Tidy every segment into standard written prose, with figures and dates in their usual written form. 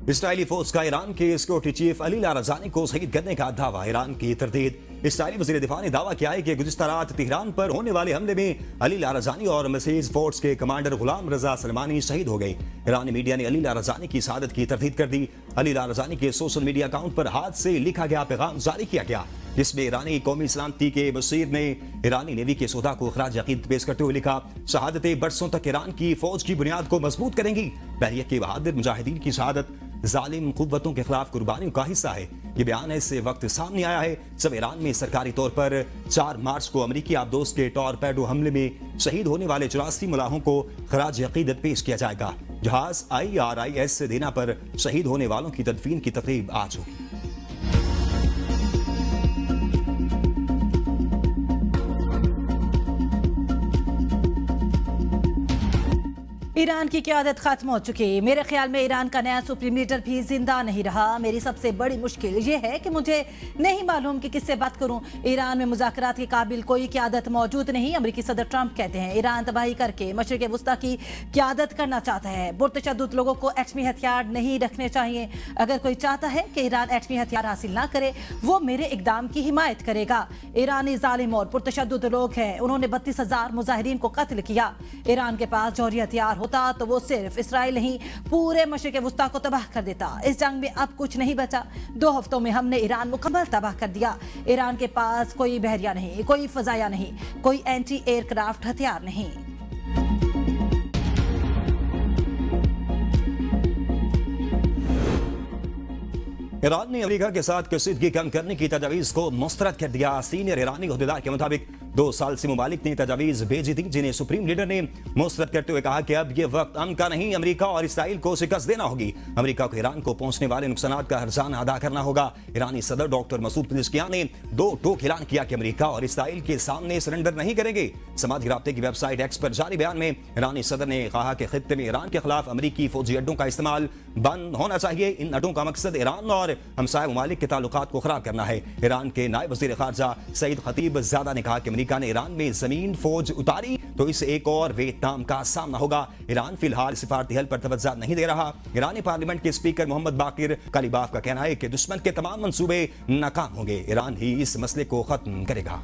Israeli फौज का Iran के सिक्योरिटी चीफ अली लारजानी को शहीद करने का दावा। ईरान की तरदीद। इसराइली वज़ीर दिफा ने दावा किया है कि गुज़िश्ता रात तेहरान पर होने वाले हमले में अली लारजानी और मिसाइल फोर्स के कमांडर गुलाम रजा सलमानी शहीद हो गए। ईरानी मीडिया ने अली लारजानी की शहादत की तरदीद कर दी। अली लारजानी के सोशल मीडिया अकाउंट पर हाथ से लिखा गया पैगाम जारी किया गया, जिसमें ईरानी कौमी सलामती के वज़ीर ने ईरानी नेवी के सौदा को खराज अकीदत पेश करते हुए लिखा, शहादतें बरसों तक ईरान की फौज की बुनियाद को मजबूत करेंगी। बहरिया के बहादुर मुजाहिदीन की शहादत जालिम कुव्वतों के खिलाफ कुर्बानियों का हिस्सा है। ये बयान ऐसे वक्त सामने आया है जब ईरान में सरकारी तौर पर 4 मार्च को अमरीकी आबदोज के टॉरपेडो हमले में शहीद होने वाले 84 मुलाहों को खराज अकीदत पेश किया जाएगा। जहाज IRIS देना पर शहीद होने वालों की तदफीन की तकरीब आज होगी। ईरान की क़यादत खत्म हो चुकी। मेरे ख्याल में ईरान का नया सुप्रीम लीडर भी जिंदा नहीं रहा। मेरी सबसे बड़ी मुश्किल ये है कि मुझे नहीं मालूम कि किससे बात करूं। ईरान में मुज़ाकरात के काबिल कोई क़यादत मौजूद नहीं। अमेरिकी सदर ट्रंप कहते हैं ईरान तबाही करके मशरिक़ वस्ता की क़यादत करना चाहता है। पुरतशद्दुद लोगों को एटमी हथियार नहीं रखने चाहिए। अगर कोई चाहता है कि ईरान एटमी हथियार हासिल ना करे, वो मेरे इक़दाम की हिमायत करेगा। ईरानी जालिम और पुरतशद्दुद लोग हैं। उन्होंने 32,000 मुजाहिरीन को कत्ल किया। ईरान के पास जौहरी हथियार होता तो वो सिर्फ इसराइल नहीं पूरे मशरिक़ वस्ता को तबाह कर देता। इस जंग में अब कुछ नहीं बचा। 2 हफ्तों में हमने ईरान मुकम्मल तबाह कर दिया। ईरान के पास कोई बहरिया नहीं, कोई फजाया नहीं, कोई एंटी एयरक्राफ्ट हथियार नहीं। ईरान ने अमेरिका के साथ कशीदगी कम करने की तजावीज़ को मुस्तरद कर दिया। सीनियर ईरानी अहदेदार के मुताबिक 2 साल से मुमालिक ने तजावीज़ भेजी थी, जिन्हें सुप्रीम लीडर ने मुस्तरद करते हुए कहा कि अब यह वक्त अमन का नहीं, अमेरिका और इसराइल को शिकस्त देना होगी। अमेरिका को ईरान को पहुंचने वाले नुकसान का हर्जाना अदा करना होगा। ईरानी सदर डॉक्टर मसूद पेज़ेश्कियान ने 2 टोक ऐलान किया कि अमेरिका और इसराइल के सामने सरेंडर नहीं करेंगे। समाजी राब्ते की वेबसाइट एक्स पर जारी बयान में ईरानी सदर ने कहा कि खित्ते में ईरान के खिलाफ अमेरिकी फौजी अड्डों का इस्तेमाल बंद होना चाहिए। इन अड्डों का मकसद ईरान और हमसाय ममालिक के ताल्लुकात को खराब करना है। ईरान के नायब वज़ीर ख़ारजा सईद खतीबज़ादा ने कहा कि अमेरिका ने ईरान में जमीन फौज उतारी तो इसे एक और वियतनाम का सामना होगा। ईरान फिलहाल सिफारती हल पर तवज्जो नहीं दे रहा। ईरानी पार्लियामेंट के स्पीकर मोहम्मद बाकिर कलीबाफ का कहना है कि दुश्मन के तमाम मंसूबे नाकाम होंगे। ईरान ही इस मसले को खत्म करेगा।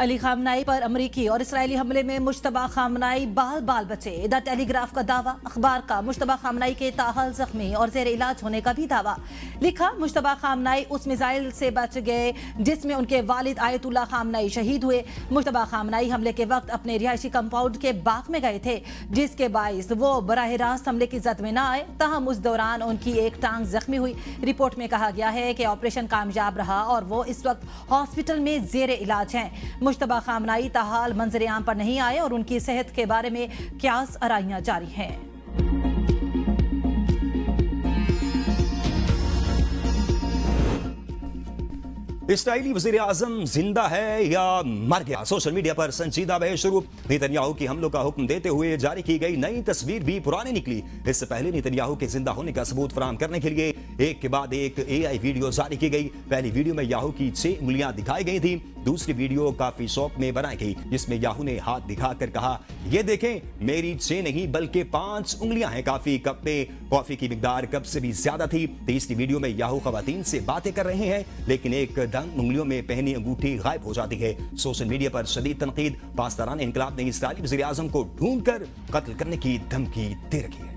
अली खामनाई पर अमरीकी और इसराइली हमले में मुश्तबा खामनाई बाल बाल बचे। द टेलीग्राफ का दावा। अखबार का मुश्तबा खामनाई के ताहाल जख्मी और जेर इलाज होने का भी दावा। लिखा, मुश्तबा खामनाई उस मिसाइल से बच गए जिसमें उनके वालिद आयतुल्लाह खामनाई शहीद हुए। मुश्तबा खामनाई हमले के वक्त अपने रिहायशी कंपाउंड के बाग में गए थे, जिसके बाइस वो बराह रास्त हमले की जद में न आए। तहम उस दौरान उनकी एक टांग जख्मी हुई। रिपोर्ट में कहा गया है कि ऑपरेशन कामयाब रहा और वो इस वक्त हॉस्पिटल में जेर इलाज हैं। मुश्तबा खामनाई ताहाल मंजर आम पर नहीं आए और उनकी सेहत के बारे में क्यास आराइयां जारी हैं। इसराइली वज़ीर आज़म जिंदा है या मर गया? सोशल मीडिया पर संजीदा बहस शुरू। नेतन्याहू की हमलों का हुक्म देते हुए जारी की गई नई तस्वीर भी पुरानी निकली। इससे पहले नेतन्याहू के जिंदा होने का सबूत फराहम करने के लिए एक के बाद एक AI वीडियो जारी की गई। पहली वीडियो में याहू की 6 उंगलियां दिखाई गई थी। दूसरी वीडियो काफी शॉप में बनाई गई, जिसमें याहू ने हाथ दिखाकर कहा, ये देखें, मेरी 6 नहीं बल्कि 5 उंगलियां हैं। काफी कप में कॉफी की मिकदार कब से भी ज्यादा थी। तीसरी वीडियो में याहू खवातीन से बातें कर रहे हैं, लेकिन एकदम उंगलियों में पहनी अंगूठी गायब हो जाती है। सोशल मीडिया पर शदीद तनकीद। पासदारान इनकलाब ने इसराइली वज़ीर आज़म को ढूंढकर कत्ल करने की धमकी दे रखी है।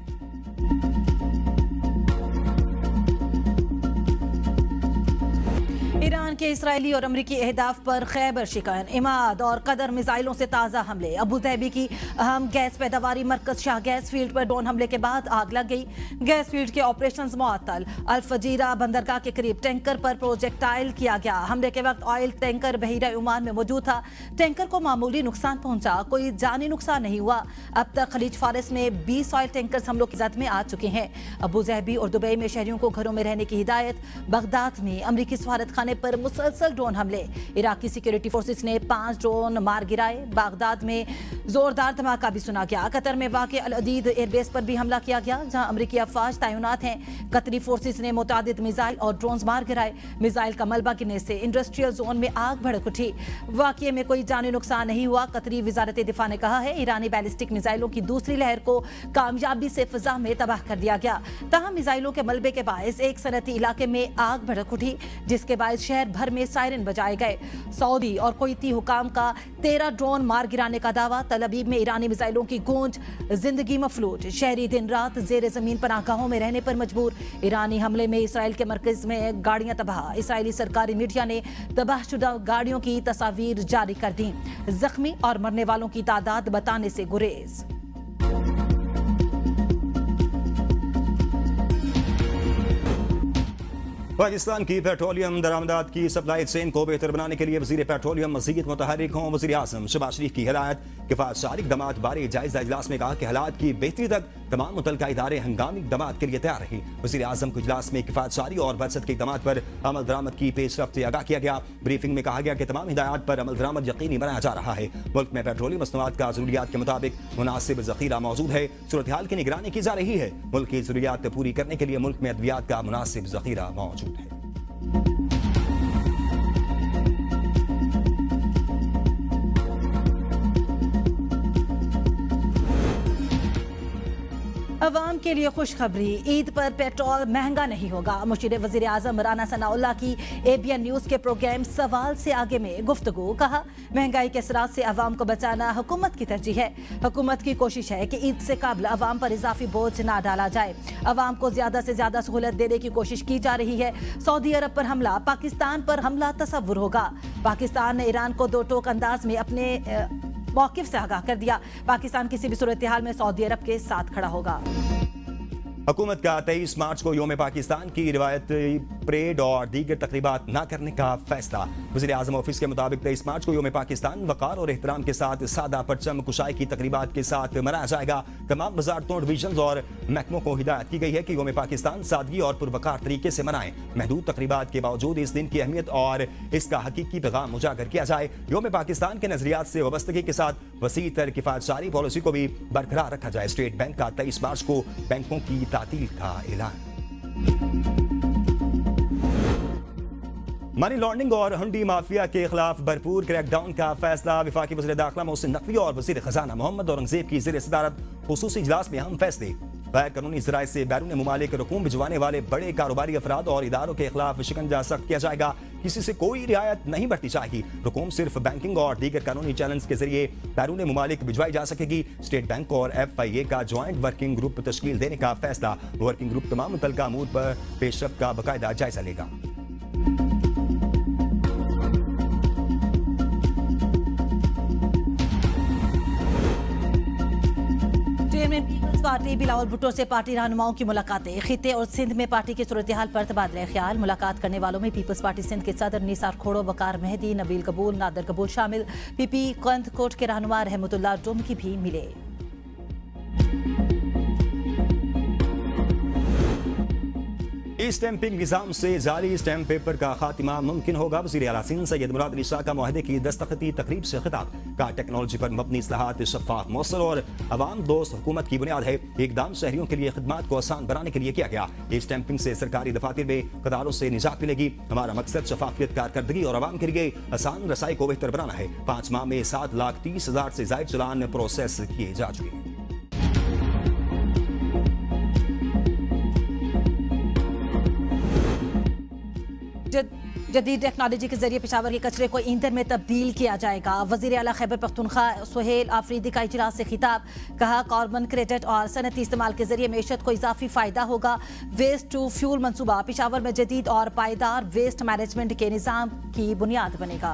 ईरान के इसराइली और अमरीकी अहदाफ पर खैबर शिकन, इमाद और कदर मिसाइलों से ताज़ा हमले। अबू धाबी की अहम गैस पैदावारी मरकज शाह गैस फील्ड पर ड्रोन हमले के बाद आग लग गई। गैस फील्ड के ऑपरेशंस मुअत्तल। अल फजीरा बंदरगाह के करीब टैंकर पर प्रोजेक्टाइल किया गया। हमले के वक्त ऑयल टैंकर बहीरा ओमान में मौजूद था। टैंकर को मामूली नुकसान पहुंचा, कोई जानी नुकसान नहीं हुआ। अब तक खलीज फारिस में 20 ऑयल टैंकर हमलों की जद में आ चुके हैं। अबू धाबी और दुबई में शहरियों को घरों में रहने की हिदायत। बगदाद में अमरीकी सफारत खाने पर मुसलसल ड्रोन हमले। इराकी सिक्योरिटी फोर्सेस ने 5 ड्रोन मार गिराए। बागदाद में जोरदार धमाका भी सुना गया। कतर में वाक़ अल अदीद एयरबेस पर भी हमला किया गया, जहां अमरीकी अफवाज तैनात हैं। कतरी फोर्सेस ने मुतादिद मिसाइल और ड्रोन मार गिराए। मिसाइल का मलबा गिरने से इंडस्ट्रियल जोन में आग भड़क उठी। वाक़ये में कोई जानी नुकसान नहीं हुआ। कतरी वजारत दिफा ने कहा है ईरानी बैलिस्टिक मिसाइलों की दूसरी लहर को कामयाबी से फिजा में तबाह कर दिया गया। तहम मिसाइलों के मलबे के बायस एक सनती इलाके में आग भड़क उठी, जिसके बायस शहर भर में सायरन बजाए गए। सऊदी और कुवैती हुकाम का 13 ड्रोन मार गिराने का दावा। तल अवीव में ईरानी मिसाइलों की गूंज, जिंदगी मफलूज। शहरी दिन रात जेर जमीन पनाहगाहों में रहने पर मजबूर। ईरानी हमले में इसराइल के मरकज में गाड़ियां तबाह। इसराइली सरकारी मीडिया ने तबाहशुदा गाड़ियों की तस्वीर जारी कर दी। जख्मी और मरने वालों की तादाद बताने से गुरेज। पाकिस्तान की पेट्रोलियम दरामदात की सप्लाई चेन को बेहतर बनाने के लिए वजीर पेट्रोलियम मजीद मुतहर्रिक हों। वजीर आजम शहबाज शरीफ की हिदायत। किफायतसारी इक़दामात बारे जायजा इजलास में कहा कि हालात की बेहतरी तक तमाम मुतल्लिका इदारे हंगामी इक़दामात के लिए तैयार रहे। वजीर आजम को इजलास में किफायतसारी और बचत के इक़दामात पर अमल दरामद की पेशरफ्त से आगाह किया गया। ब्रीफिंग में कहा गया कि तमाम हिदायत पर अमल दरामद यकीनी बनाया जा रहा है। मुल्क में पेट्रोलियम मसनूआत का ज़रूरियात के मुताबिक मुनासिब ज़ख़ीरा मौजूद है। सूरत हाल की निगरानी की जा रही है। मुल्क की ज़रूरियात पूरी करने के लिए मुल्क में अद्वियात का मुनासिब ज़ख़ीरा मौजूद है। अवाम के लिए खुशखबरी, ईद पर पेट्रोल महंगा नहीं होगा। मुशीर वजीर आजम राना सनाउल्लाह की ABN न्यूज के प्रोग्राम सवाल से आगे में गुफ्तगू। कहा, महंगाई के असरात से अवाम को बचाना हुकूमत की तरजीह है। हुकूमत की कोशिश है कि ईद से कबल अवाम पर इजाफी बोझ ना डाला जाए। अवाम को ज्यादा से ज्यादा सहूलत देने की कोशिश की जा रही है। सऊदी अरब पर हमला पाकिस्तान पर हमला तसव्वुर होगा। पाकिस्तान ने ईरान को दो टोक अंदाज में अपने मौक़िफ़ से आगाह कर दिया। पाकिस्तान किसी भी सूरत हाल में सऊदी अरब के साथ खड़ा होगा। हुकूमत का 23 मार्च को योम पाकिस्तान की रिवायती परेड और दीगर तकरीबात न करने का फैसला। वज़ीर आज़म ऑफिस के मुताबिक 23 मार्च को योम पाकिस्तान वक़ार और एहतराम के साथ सादा परचम कुशाई की तकरीबात के साथ मनाया जाएगा। तमाम वजारतों, डिवीजन और महकमों को हिदायत की गई है कि योम पाकिस्तान सादगी और पुरवकार तरीके से मनाएं। महदूद तकरीबात के बावजूद इस दिन की अहमियत और इसका हकीकी पैगाम उजागर किया जाए। योम पाकिस्तान के नजरियात से वाबस्तगी के साथ वसी तर किफायतसारी पॉलिसी को भी बरकरार रखा जाए। स्टेट बैंक का 23 मार्च को बैंकों की तातील का ऐलान। मनी लॉन्ड्रिंग और हुंडी माफिया के खिलाफ भरपूर क्रैकडाउन का फैसला। वफाकी वज़ीर दाखिला मोहसिन नकवी और वज़ीर खजाना मोहम्मद औरंगजेब की ज़ेर सदारत खुसूसी इजलास में अहम फैसले। गैर कानूनी ज़राए से बैरून मुमालिक रकूम भिजवाने वाले बड़े कारोबारी अफराद और इदारों के खिलाफ शिकंजा सख्त किया जाएगा। किसी से कोई रियायत नहीं बरती जाएगी। रकूम सिर्फ बैंकिंग और दीगर कानूनी चैनल्स के जरिए बैरून मुमालिक भिजवाई जा सकेगी। स्टेट बैंक और FIA का ज्वाइंट वर्किंग ग्रुप तश्कील देने का फैसला। वर्किंग ग्रुप तमाम मुतल्लिका अमूर पर पेशरफ्त का बाकायदा जायजा लेगा। पीपल्स पार्टी बिलावल भुट्टो से पार्टी रहनुमाओं की मुलाकातें। खिते और सिंध में पार्टी की सूरत हाल पर तबादला ख्याल। मुलाकात करने वालों में पीपल्स पार्टी सिंध के सदर निसार खोड़ो, वकार मेहदी, नबील कबूल, नादर कबूल शामिल। PP कंदकोट के रहनुमा रहमतुल्लाह डुमकी भी मिले। ई स्टैंपिंग निज़ाम से जाली स्टैंप पेपर का खात्मा मुमकिन होगा। वज़ीर आला सिंध सैयद मुराद अली शाह का मुआहदे की दस्तखती तकरीब से खिताब। का टेक्नोलॉजी पर मबनी इस्लाहात शफ़ाफ, मौसर और अवाम दोस्त हुकूमत की बुनियाद है। इक़दाम शहरियों के लिए खिदमात को आसान बनाने के लिए किया गया। ई स्टैंपिंग से सरकारी दफातर में कतारों से निजात मिलेगी। हमारा मकसद शफाफियत, कारकर्दगी और आवाम के लिए आसान रसाई को बेहतर बनाना है। 5 माह में 7,30,000 से ज़ायद चलान प्रोसेस किए जा चुके हैं। जदीद टेक्नोलॉजी के जरिए पेशावर के कचरे को ईंधन में तब्दील किया जाएगा। वज़ीर आला खैबर पख्तूनख्वा सुहेल आफरीदी का इजलास से खिताब। कहा, कार्बन क्रेडिट और सनती इस्तेमाल के जरिए मैशत को इजाफी फायदा होगा। वेस्ट टू फ्यूल मंसूबा पेशावर में जदीद और पायदार वेस्ट मैनेजमेंट के निज़ाम की बुनियाद बनेगा।